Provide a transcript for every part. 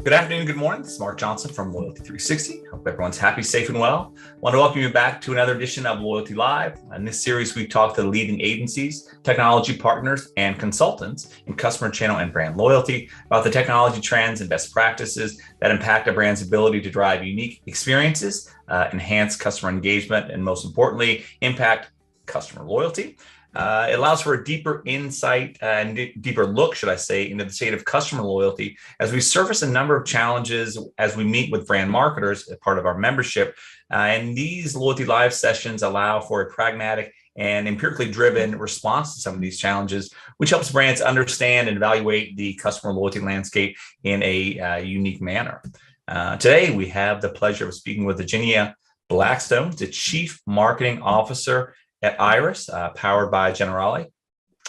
Good afternoon, good morning. This is Mark Johnson from Loyalty360. Hope everyone's happy, safe, and well. I want to welcome you back to another edition of Loyalty Live. In this series, we talk to leading agencies, technology partners, and consultants in customer channel and brand loyalty about the technology trends and best practices that impact a brand's ability to drive unique experiences, enhance customer engagement, and most importantly, impact customer loyalty. It allows for a deeper insight and deeper look, should I say, into the state of customer loyalty as we surface a number of challenges as we meet with brand marketers as part of our membership. And these Loyalty Live sessions allow for a pragmatic and empirically driven response to some of these challenges, which helps brands understand and evaluate the customer loyalty landscape in a unique manner. Today, we have the pleasure of speaking with Eugenia Blackstone, the Chief Marketing Officer at Iris, powered by Generali.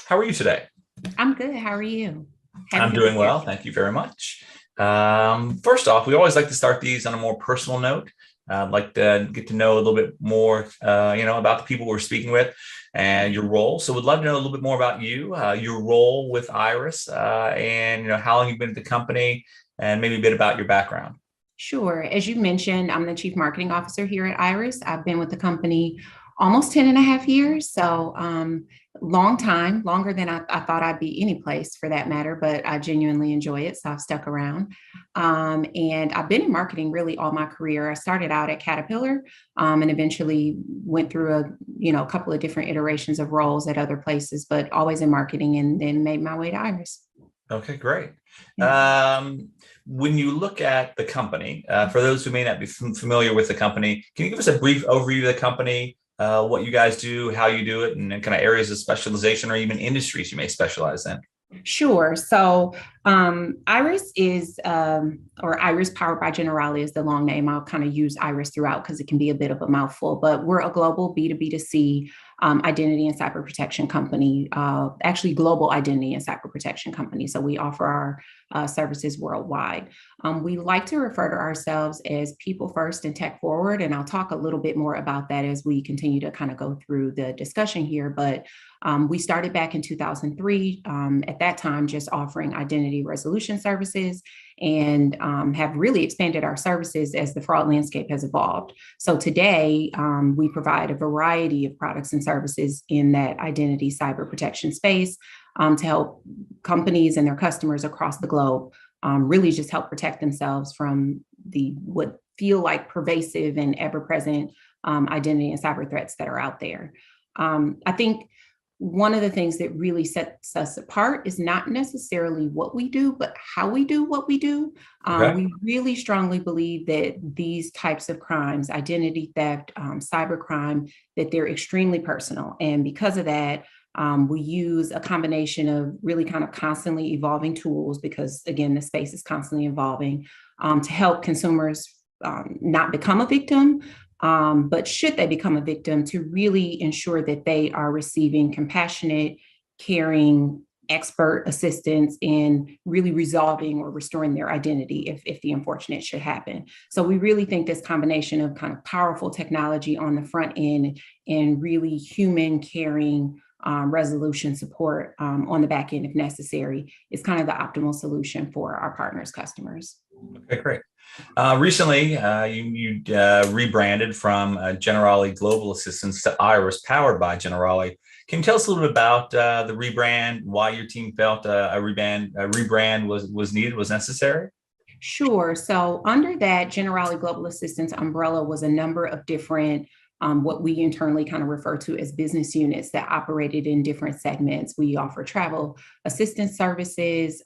How are you today? I'm good. How are you? I'm doing well. Thank you very much. First off, we always like to start these on a more personal note. I'd like to get to know a little bit more, about the people we're speaking with and your role. So we'd love to know a little bit more about you, your role with Iris, and how long you've been at the company, and maybe a bit about your background. Sure. As you mentioned, I'm the Chief Marketing Officer here at Iris. I've been with the company almost 10 and a half years. So long time, longer than I thought I'd be any place for that matter, but I genuinely enjoy it. So I've stuck around. And I've been in marketing really all my career. I started out at Caterpillar and eventually went through a couple of different iterations of roles at other places, but always in marketing, and then made my way to Iris. Okay, great. When you look at the company, for those who may not be familiar with the company, can you give us a brief overview of the company? What you guys do, how you do it, and then kind of areas of specialization or even industries you may specialize in. Sure. So Iris is, or Iris powered by Generali is the long name. I'll kind of use Iris throughout because it can be a bit of a mouthful, but we're a global B2B2C identity and cyber protection company, actually global identity and cyber protection company. So we offer our services worldwide. We like to refer to ourselves as people first and tech forward. And I'll talk a little bit more about that as we continue to kind of go through the discussion here. But we started back in 2003, at that time, just offering identity resolution services, and have really expanded our services as the fraud landscape has evolved. So today, we provide a variety of products and services in that identity cyber protection space to help companies and their customers across the globe really just help protect themselves from what feel like pervasive and ever-present identity and cyber threats that are out there. I think one of the things that really sets us apart is not necessarily what we do, but how we do what we do. Okay. We really strongly believe that these types of crimes, identity theft, cyber crime, that they're extremely personal. And because of that, we use a combination of really kind of constantly evolving tools, because again, the space is constantly evolving, to help consumers not become a victim. But should they become a victim, to really ensure that they are receiving compassionate, caring, expert assistance in really resolving or restoring their identity if the unfortunate should happen. So we really think this combination of kind of powerful technology on the front end and really human, caring, resolution support on the back end if necessary is kind of the optimal solution for our partners' customers. Okay, great. Recently, you rebranded from Generali Global Assistance to Iris, powered by Generali. Can you tell us a little bit about the rebrand, why your team felt a rebrand was needed, was necessary? Sure. So under that Generali Global Assistance umbrella was a number of different what we internally kind of refer to as business units that operated in different segments. We offer travel assistance services,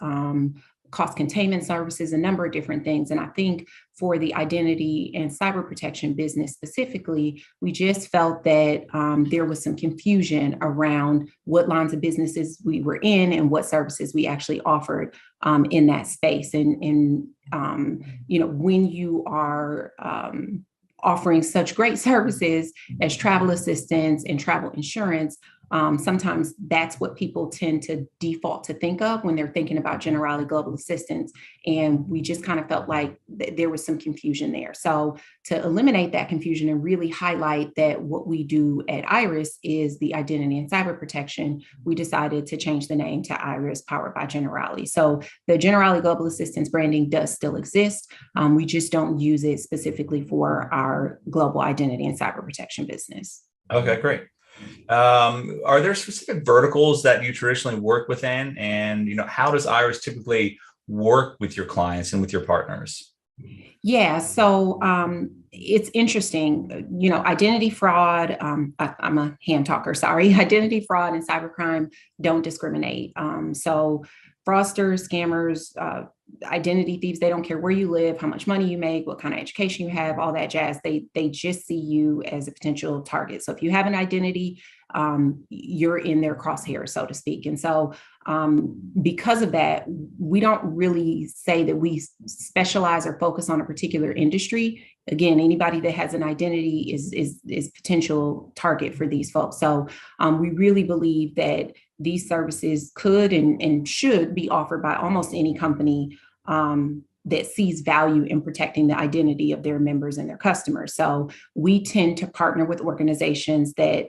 cost containment services, a number of different things. And I think for the identity and cyber protection business specifically, we just felt that there was some confusion around what lines of businesses we were in and what services we actually offered in that space. And when you are offering such great services as travel assistance and travel insurance, Sometimes that's what people tend to default to think of when they're thinking about Generali Global Assistance. And we just kind of felt like there was some confusion there. So to eliminate that confusion and really highlight that what we do at Iris is the identity and cyber protection, we decided to change the name to Iris, powered by Generali. So the Generali Global Assistance branding does still exist. We just don't use it specifically for our global identity and cyber protection business. Okay, great. Are there specific verticals that you traditionally work within? And, how does Iris typically work with your clients and with your partners? Yeah, so it's interesting, identity fraud, I'm a hand talker, sorry, identity fraud and cybercrime don't discriminate. So fraudsters, scammers, identity thieves, they don't care where you live, how much money you make, what kind of education you have, all that jazz. They just see you as a potential target. So if you have an identity, you're in their crosshairs, so to speak. And so because of that, we don't really say that we specialize or focus on a particular industry. Again, anybody that has an identity is potential target for these folks. So we really believe that these services could and should be offered by almost any company that sees value in protecting the identity of their members and their customers. So we tend to partner with organizations that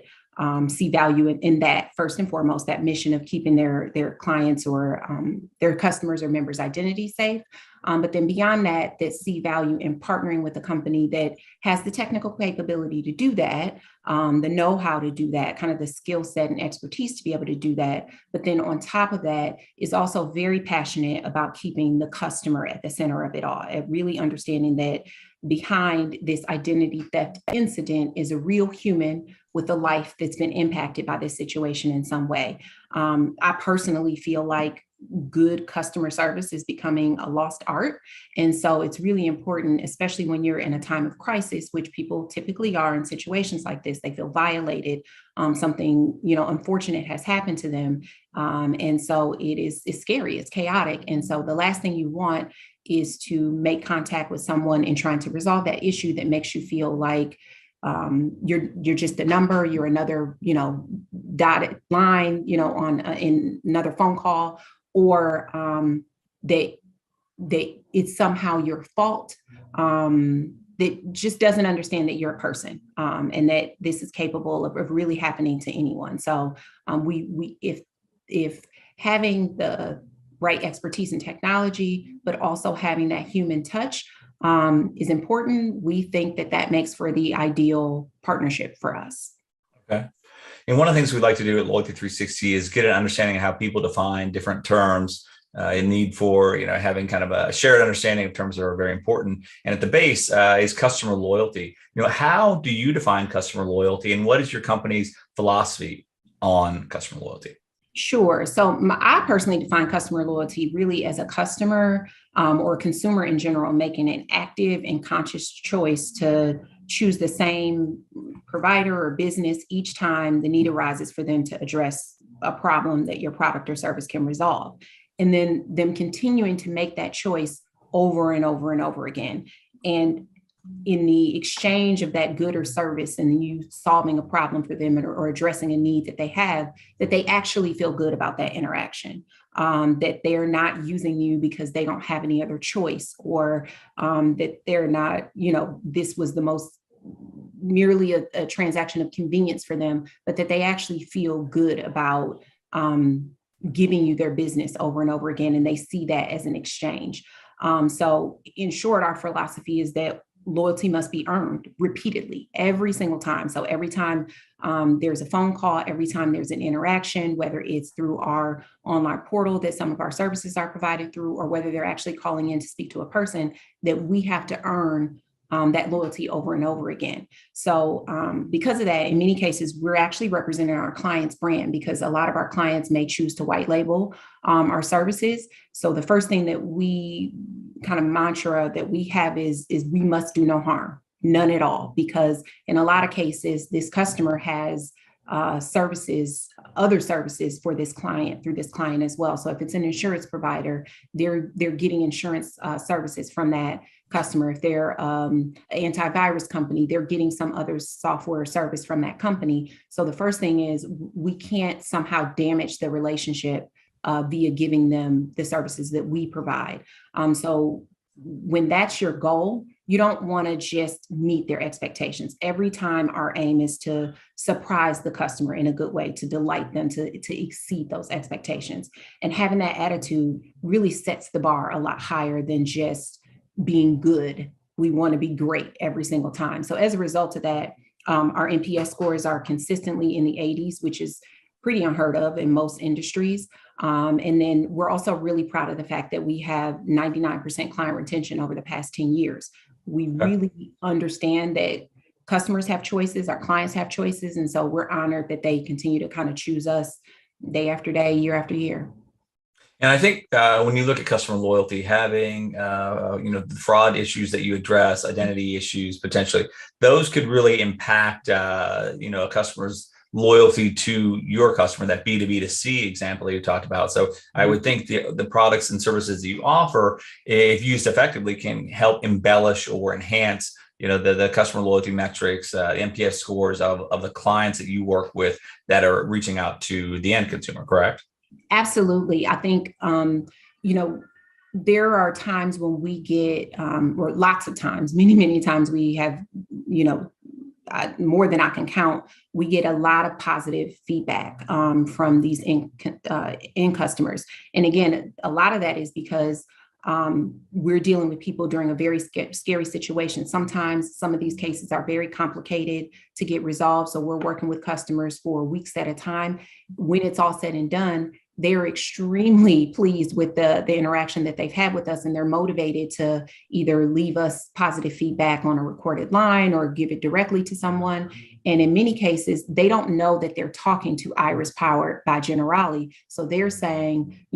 see value in that, first and foremost, that mission of keeping their clients or their customers or members' identity safe. But then beyond that, that see value in partnering with a company that has the technical capability to do that, the know-how to do that, kind of the skill set and expertise to be able to do that. But then on top of that, is also very passionate about keeping the customer at the center of it all, and really understanding that behind this identity theft incident is a real human with a life that's been impacted by this situation in some way. I personally feel like good customer service is becoming a lost art. And so it's really important, especially when you're in a time of crisis, which people typically are in situations like this. They feel violated. Something, unfortunate has happened to them. And so it's scary, it's chaotic. And so the last thing you want is to make contact with someone and trying to resolve that issue that makes you feel like you're just a number, you're another, dotted line, on in another phone call, or that it's somehow your fault, that just doesn't understand that you're a person, and that this is capable of really happening to anyone. So if having the right expertise in technology, but also having that human touch is important, we think that makes for the ideal partnership for us. Okay. And one of the things we'd like to do at Loyalty360 is get an understanding of how people define different terms, in need for, having kind of a shared understanding of terms that are very important. And at the base is customer loyalty. How do you define customer loyalty, and what is your company's philosophy on customer loyalty? Sure. So I personally define customer loyalty really as a customer or consumer in general making an active and conscious choice to choose the same provider or business each time the need arises for them to address a problem that your product or service can resolve. And then them continuing to make that choice over and over and over again. And in the exchange of that good or service and you solving a problem for them or addressing a need that they have, that they actually feel good about that interaction, that they're not using you because they don't have any other choice, or that they're not, this was the most merely a transaction of convenience for them, but that they actually feel good about giving you their business over and over again. And they see that as an exchange. So in short, our philosophy is that loyalty must be earned repeatedly every single time. So every time there's a phone call, every time there's an interaction, whether it's through our online portal that some of our services are provided through, or whether they're actually calling in to speak to a person, that we have to earn that loyalty over and over again. So because of that, in many cases, we're actually representing our client's brand, because a lot of our clients may choose to white label our services. So the first thing that we kind of mantra that we have is we must do no harm, none at all, because in a lot of cases, this customer has services other services for this client through this client as well. So if it's an insurance provider, they're getting insurance services from that customer. If they're an antivirus company, they're getting some other software service from that company. So the first thing is we can't somehow damage the relationship via giving them the services that we provide. So when that's your goal, you don't want to just meet their expectations. Every time our aim is to surprise the customer in a good way, to delight them, to exceed those expectations. And having that attitude really sets the bar a lot higher than just being good. We want to be great every single time. So as a result of that, our NPS scores are consistently in the 80s, which is pretty unheard of in most industries. And then we're also really proud of the fact that we have 99% client retention over the past 10 years. We really understand that customers have choices, our clients have choices. And so we're honored that they continue to kind of choose us day after day, year after year. And I think when you look at customer loyalty, having the fraud issues that you address, identity issues potentially, those could really impact a customer's loyalty to your customer. That B2B2C example you talked about. So I would think the products and services that you offer, if used effectively, can help embellish or enhance the customer loyalty metrics, NPS scores of the clients that you work with that are reaching out to the end consumer. Correct? Absolutely. I think, there are times when we get, or lots of times, many times we have, more than I can count, we get a lot of positive feedback from these end customers. And again, a lot of that is because we're dealing with people during a very scary situation. Sometimes some of these cases are very complicated to get resolved. So we're working with customers for weeks at a time. When it's all said and done, they're extremely pleased with the interaction that they've had with us, and they're motivated to either leave us positive feedback on a recorded line or give it directly to someone. And in many cases, they don't know that they're talking to Iris powered by Generali. So they're saying,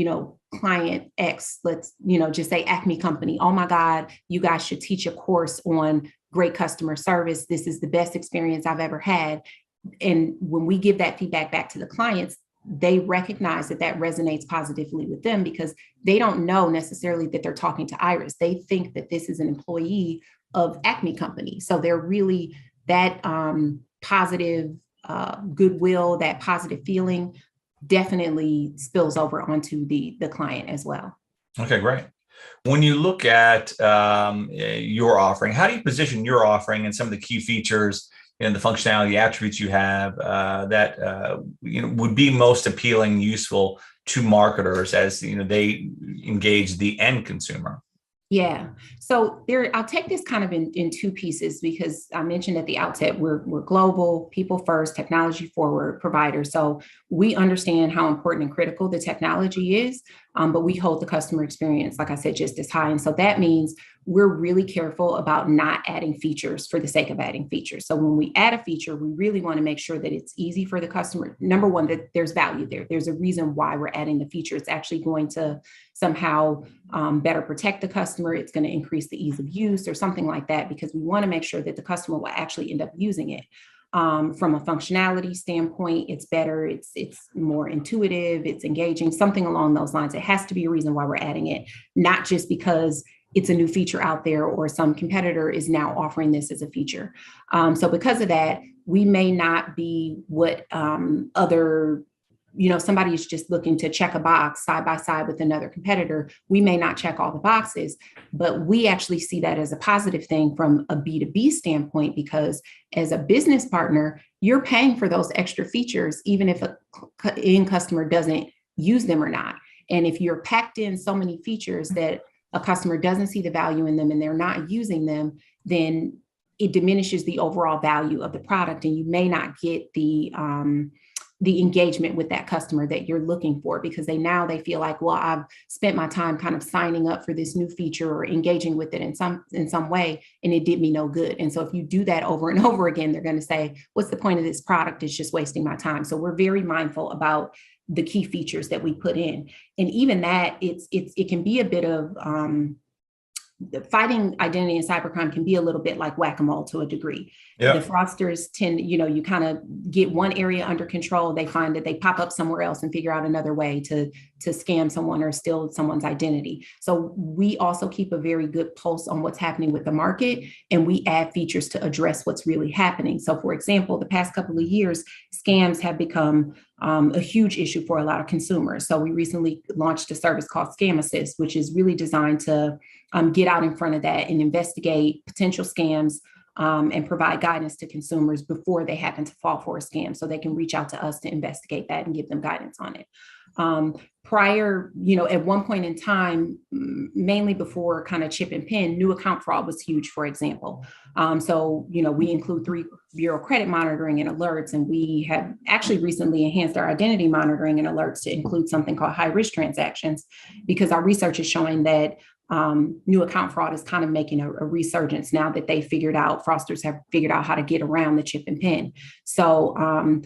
client X, let's, just say Acme Company. Oh my God, you guys should teach a course on great customer service. This is the best experience I've ever had. And when we give that feedback back to the clients, they recognize that resonates positively with them because they don't know necessarily that they're talking to Iris. They think that this is an employee of Acme Company. So they're really that positive goodwill, that positive feeling definitely spills over onto the client as well. Okay, great. When you look at your offering, how do you position your offering and some of the key features and the functionality attributes you have that would be most appealing, useful to marketers as they engage the end consumer? Yeah. So I'll take this kind of in two pieces because I mentioned at the outset, we're global, people first, technology forward provider. So we understand how important and critical the technology is, but we hold the customer experience, like I said, just as high. And so that means we're really careful about not adding features for the sake of adding features. So when we add a feature, we really want to make sure that it's easy for the customer. Number one, that there's value there. There's a reason why we're adding the feature. It's actually going to somehow better protect the customer. It's going to increase the ease of use or something like that, because we want to make sure that the customer will actually end up using it. From a functionality standpoint, it's better, it's more intuitive, it's engaging, something along those lines. It has to be a reason why we're adding it, not just because it's a new feature out there or some competitor is now offering this as a feature. So because of that, we may not be what other, somebody is just looking to check a box side by side with another competitor. We may not check all the boxes, but we actually see that as a positive thing from a B2B standpoint, because as a business partner, you're paying for those extra features, even if an end customer doesn't use them or not. And if you're packed in so many features that a customer doesn't see the value in them and they're not using them, then it diminishes the overall value of the product, and you may not get the engagement with that customer that you're looking for, because they feel like, well, I've spent my time kind of signing up for this new feature or engaging with it in some way, and it did me no good. And so if you do that over and over again, they're going to say, what's the point of this product? It's just wasting my time. So we're very mindful about the key features that we put in. And even that, it can be a bit of fighting identity and cybercrime can be a little bit like whack-a-mole to a degree. Yeah. The fraudsters tend, you kind of get one area under control. They find that they pop up somewhere else and figure out another way to scam someone or steal someone's identity. So we also keep a very good pulse on what's happening with the market, and we add features to address what's really happening. So for example, the past couple of years, scams have become a huge issue for a lot of consumers. So we recently launched a service called Scam Assist, which is really designed to get out in front of that and investigate potential scams and provide guidance to consumers before they happen to fall for a scam, so they can reach out to us to investigate that and give them guidance on it. Prior, at one point in time, mainly before kind of chip and pin, new account fraud was huge, for example. So, we include 3 bureau credit monitoring and alerts, and we have actually recently enhanced our identity monitoring and alerts to include something called high risk transactions, because our research is showing that new account fraud is kind of making a resurgence now that fraudsters have figured out how to get around the chip and pin. So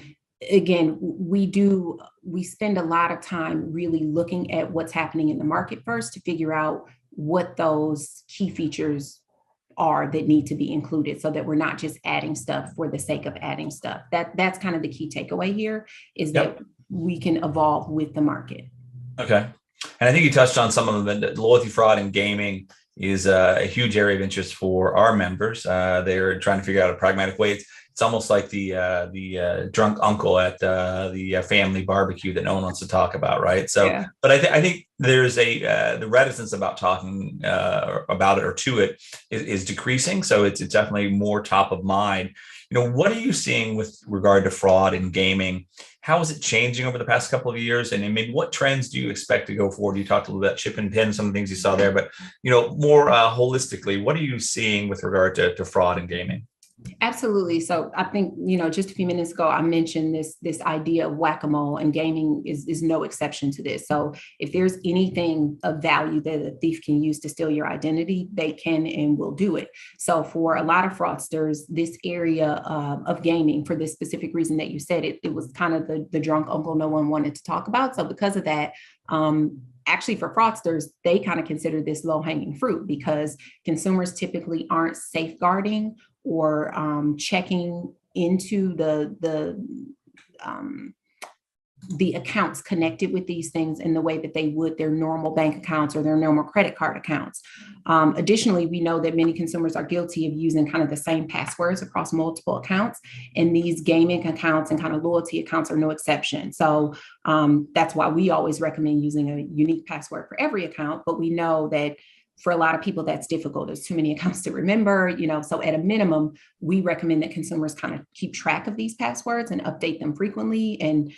again, we spend a lot of time really looking at what's happening in the market first to figure out what those key features are that need to be included, so that we're not just adding stuff for the sake of adding stuff. That's kind of the key takeaway here, is that we can evolve with the market. Okay. And I think you touched on some of them. The loyalty fraud and gaming is a huge area of interest for our members. They're trying to figure out a pragmatic way. It's almost like the drunk uncle at the family barbecue that no one wants to talk about, right? So, yeah. But I think there's the reticence about talking about it or to it is decreasing. So it's definitely more top of mind. What are you seeing with regard to fraud in gaming? How is it changing over the past couple of years? And maybe what trends do you expect to go forward? You talked a little about chip and pin, some of the things you saw there, but more holistically, what are you seeing with regard to fraud in gaming? Absolutely. So I think, just a few minutes ago, I mentioned this idea of whack-a-mole, and gaming is no exception to this. So if there's anything of value that a thief can use to steal your identity, they can and will do it. So for a lot of fraudsters, this area of gaming, for this specific reason that you said, it was kind of the drunk uncle no one wanted to talk about. So because of that, actually for fraudsters, they kind of consider this low-hanging fruit, because consumers typically aren't safeguarding or checking into the accounts connected with these things in the way that they would their normal bank accounts or their normal credit card accounts. Additionally, we know that many consumers are guilty of using kind of the same passwords across multiple accounts, and these gaming accounts and kind of loyalty accounts are no exception. So that's why we always recommend using a unique password for every account, but we know that for a lot of people, that's difficult. There's too many accounts to remember, so at a minimum, we recommend that consumers kind of keep track of these passwords and update them frequently. And,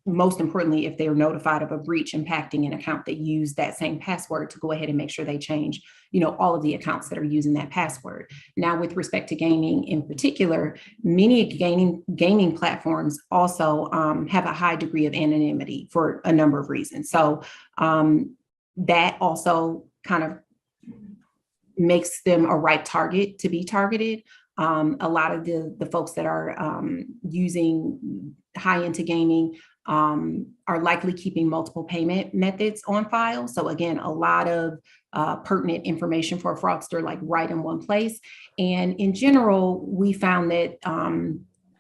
most importantly, if they're notified of a breach impacting an account that used that same password, to go ahead and make sure they change, all of the accounts that are using that password. Now, with respect to gaming in particular, many gaming platforms also have a high degree of anonymity for a number of reasons. So that also kind of makes them a right target to be targeted. A lot of the folks that are using high into gaming are likely keeping multiple payment methods on file. So again, a lot of pertinent information for a fraudster, like right in one place. And in general, we found that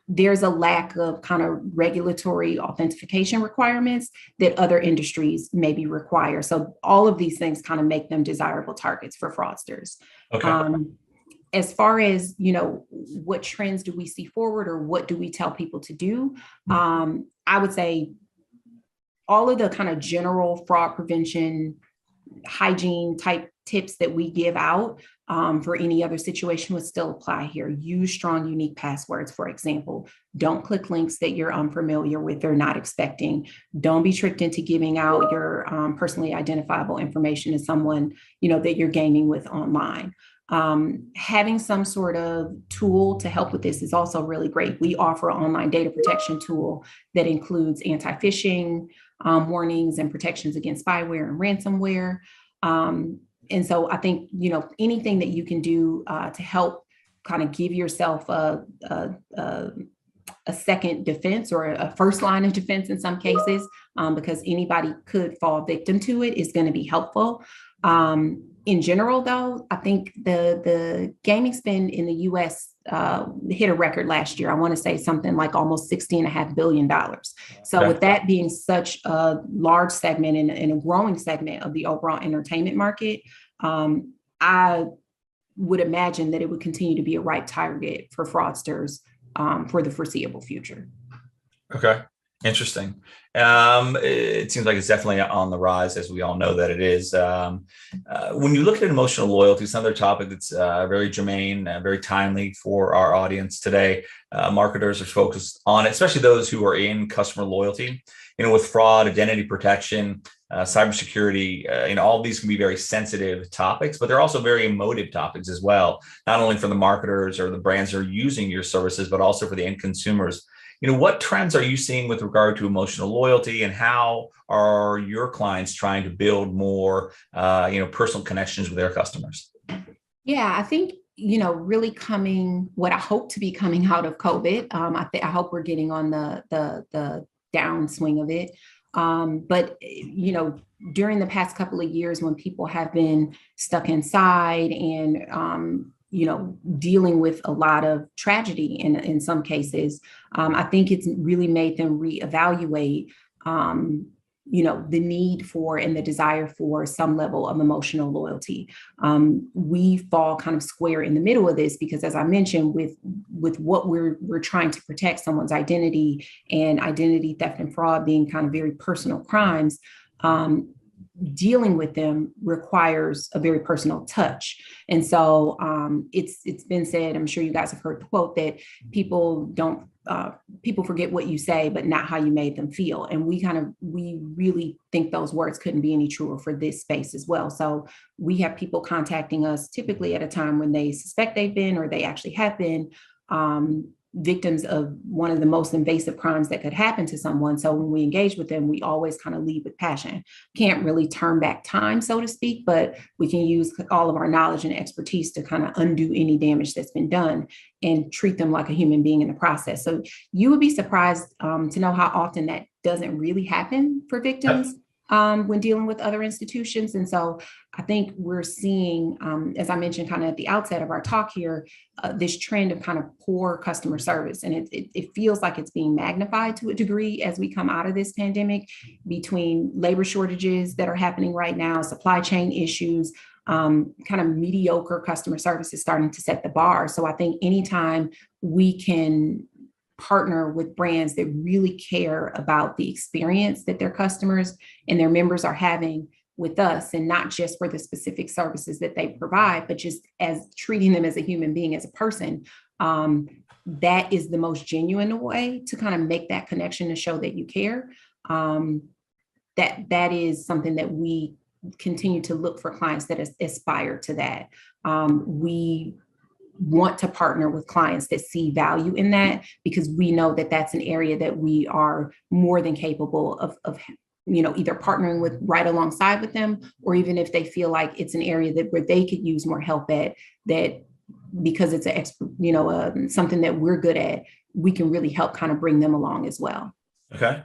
there's a lack of kind of regulatory authentication requirements that other industries maybe require. So all of these things kind of make them desirable targets for fraudsters. Okay. As far as, what trends do we see forward, or what do we tell people to do? I would say all of the kind of general fraud prevention, hygiene type tips that we give out for any other situation would still apply here. Use strong, unique passwords, for example. Don't click links that you're unfamiliar with or not expecting. Don't be tricked into giving out your personally identifiable information to someone, that you're gaming with online. Having some sort of tool to help with this is also really great. We offer an online data protection tool that includes anti-phishing warnings and protections against spyware and ransomware. And so I think, anything that you can do to help kind of give yourself a second defense, or a first line of defense in some cases, because anybody could fall victim to it, is going to be helpful. In general, though, I think the gaming spend in the U.S. Hit a record last year. I want to say something like almost $60.5 billion. So Okay. with that being such a large segment and a growing segment of the overall entertainment market, I would imagine that it would continue to be a right target for fraudsters for the foreseeable future. Okay. Interesting. It seems like it's definitely on the rise, as we all know that it is. When you look at emotional loyalty, it's another topic that's very germane, very timely for our audience today. Marketers are focused on it, especially those who are in customer loyalty. With fraud, identity protection, cybersecurity, all of these can be very sensitive topics, but they're also very emotive topics as well, not only for the marketers or the brands that are using your services, but also for the end consumers. What trends are you seeing with regard to emotional loyalty, and how are your clients trying to build more, personal connections with their customers? Yeah, I think, really what I hope to be coming out of COVID. I hope we're getting on the downswing of it. But during the past couple of years, when people have been stuck inside and dealing with a lot of tragedy in some cases, I think it's really made them reevaluate, the need for and the desire for some level of emotional loyalty. We fall kind of square in the middle of this because, as I mentioned, with what we're trying to protect someone's identity, and identity theft and fraud being kind of very personal crimes, dealing with them requires a very personal touch. And so it's been said, I'm sure you guys have heard the quote, that people forget what you say, but not how you made them feel. And we really think those words couldn't be any truer for this space as well. So we have people contacting us typically at a time when they suspect they've been, or they actually have been, victims of one of the most invasive crimes that could happen to someone. So when we engage with them, we always kind of lead with passion. Can't really turn back time, so to speak, but we can use all of our knowledge and expertise to kind of undo any damage that's been done and treat them like a human being in the process. So you would be surprised to know how often that doesn't really happen for victims when dealing with other institutions. And so I think we're seeing, as I mentioned kind of at the outset of our talk here, this trend of kind of poor customer service. And it feels like it's being magnified to a degree as we come out of this pandemic, between labor shortages that are happening right now, supply chain issues, kind of mediocre customer service is starting to set the bar. So I think anytime we can partner with brands that really care about the experience that their customers and their members are having with us, and not just for the specific services that they provide, but just as treating them as a human being, as a person, that is the most genuine way to kind of make that connection to show that you care. That is something that we continue to look for clients that aspire to that. We want to partner with clients that see value in that, because we know that that's an area that we are more than capable of either partnering with right alongside with them, or even if they feel like it's an area where they could use more help at, that because it's something that we're good at, we can really help kind of bring them along as well. Okay.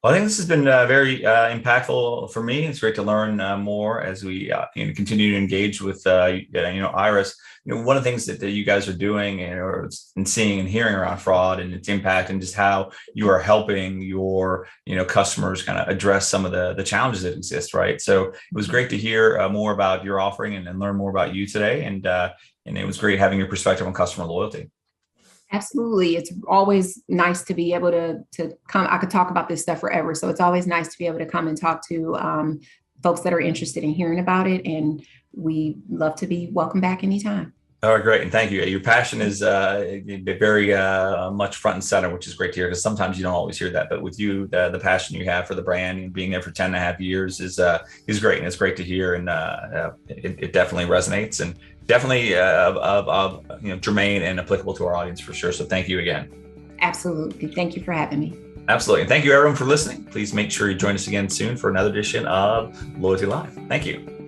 Well, I think this has been very impactful for me. It's great to learn more as we continue to engage with Iris. One of the things that you guys are doing and seeing and hearing around fraud and its impact, and just how you are helping your customers kind of address some of the challenges that exist, right? So it was great to hear more about your offering and learn more about you today, and it was great having your perspective on customer loyalty. Absolutely. It's always nice to be able to come. I could talk about this stuff forever. So it's always nice to be able to come and talk to folks that are interested in hearing about it. And we love to be welcome back anytime. All right, great. And thank you. Your passion is very much front and center, which is great to hear, because sometimes you don't always hear that. But with you, the passion you have for the brand and being there for 10.5 years is great. And it's great to hear. And it definitely resonates, and definitely germane and applicable to our audience for sure. So thank you again. Absolutely. Thank you for having me. Absolutely. And thank you everyone for listening. Please make sure you join us again soon for another edition of Loyalty Live. Thank you.